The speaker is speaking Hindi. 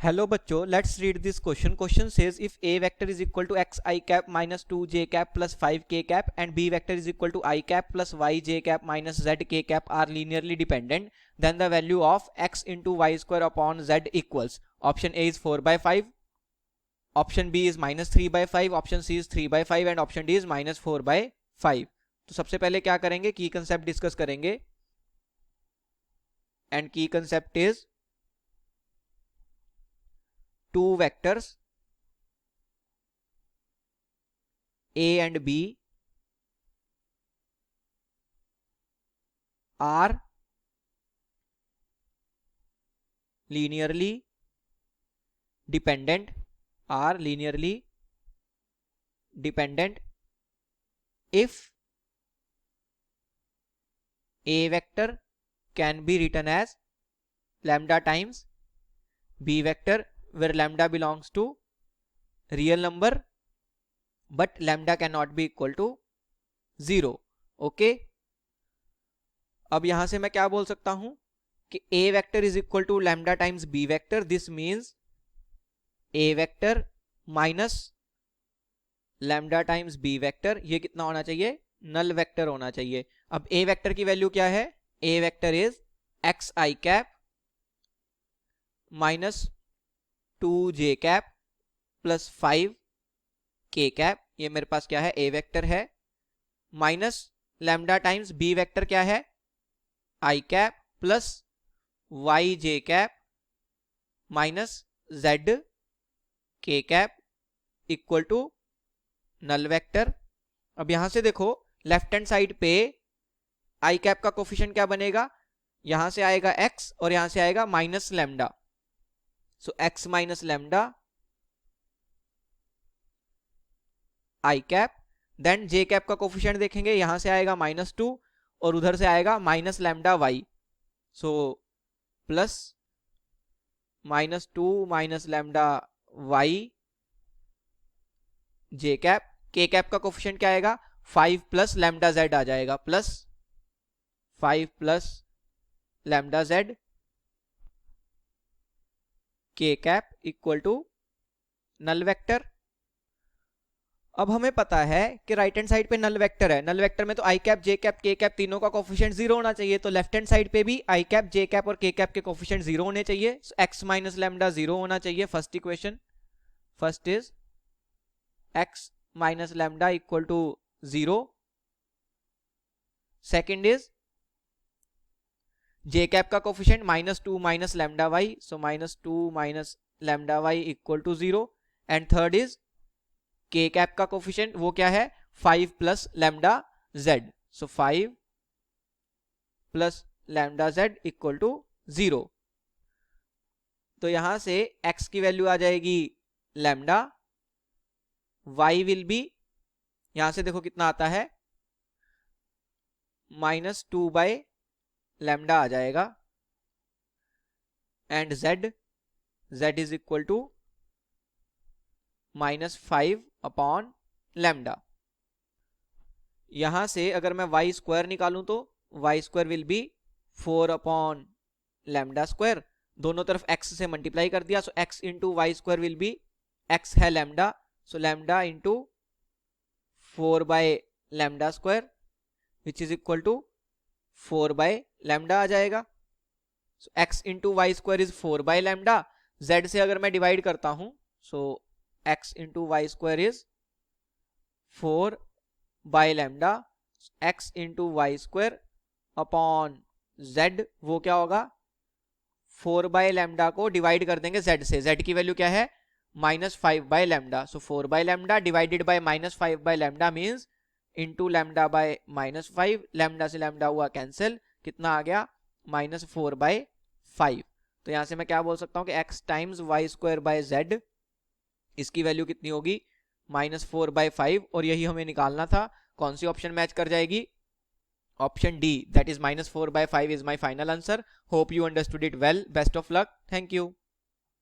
हेलो बच्चों, let's read this question. Question says if a vector is equal to x I cap minus 2 j cap plus 5 k cap and b vector is equal to I cap plus y j cap minus z k cap are linearly dependent, then the value of x into y square upon z equals. Option A is 4/5, option B is minus 3/5, option C is 3/5 and option D is minus 4/5. तो सबसे पहले क्या करेंगे, की कंसेप्ट डिस्कस करेंगे. एंड की concept is two vectors a and b are linearly dependent if a vector can be written as lambda times b vector where lambda belongs to real number but lambda cannot be equal to 0. Okay, अब यहां से मैं क्या बोल सकता हूं कि a vector is equal to lambda times b vector. This means a vector minus lambda times b vector. ये कितना होना चाहिए, नल वेक्टर होना चाहिए. अब a वेक्टर की वैल्यू क्या है, a vector is x I cap minus 2j cap plus 5k cap. ये मेरे पास क्या है, a वेक्टर है, minus lambda times b vector क्या है, I cap plus yj cap minus z k cap equal to null vector. अब यहां से देखो लेफ्ट हैंड साइड पे I कैप का कोफिशिएंट क्या बनेगा, यहां से आएगा x और यहां से आएगा minus lambda. So x minus lambda I cap, then j cap का कोफिशिएंट देखेंगे, यहां से आएगा -2 और उधर से आएगा minus lambda y. So plus -2 minus lambda y j cap. k cap का कोफिशिएंट क्या आएगा, 5 प्लस लैम्डा z आ जाएगा, plus 5 plus lambda z k cap equal to null vector. अब हमें पता है कि राइट हैंड साइड पे नल वेक्टर है. नल वेक्टर में तो I cap j cap k cap तीनों का कोफिशिएंट 0 होना चाहिए. तो लेफ्ट हैंड साइड पे भी I कैप j कैप और k कैप के कोफिशिएंट 0 होने चाहिए. x माइनस लैम्डा 0 होना चाहिए. First equation, first is x minus lambda equal to 0. Second is j cap का coefficient -2 minus lambda y, so -2 minus lambda y equal to 0. And third is k cap का कोफिशिएंट, वो क्या है, 5 plus lambda z, so 5 plus lambda z equal to 0. तो यहां से x की वैल्यू आ जाएगी लैम्डा, y विल बी, यहां से देखो कितना आता है, -2 बाय लैम्डा आ जाएगा. And z is equal to -5 upon lambda. यहां से अगर मैं y स्क्वायर निकालूं तो y square will be 4 upon lambda square. दोनों तरफ x से मल्टीप्लाई कर दिया, so x into y square will be, x है lambda, so lambda into 4 by lambda square which is equal to 4 by lambda आ जाएगा. So x into y square is 4 by lambda. z से अगर मैं डिवाइड करता हूं, so x into y square is 4 by lambda. x into y square upon z, वो क्या होगा, 4 बाय लैम्डा को डिवाइड कर देंगे z से. z की वैल्यू क्या है, -5 by lambda. So 4 by lambda divided by -5 by lambda means into lambda by -5. Lambda से लैम्डा हुआ कैंसिल, कितना आ गया, -4/5. तो यहां से मैं क्या बोल सकता हूं कि x times y square by z, इसकी वैल्यू कितनी होगी, -4/5. और यही हमें निकालना था. कौन सी ऑप्शन मैच कर जाएगी, option D, that is -4/5 is my final answer. Hope you understood it well. Best of luck. Thank you.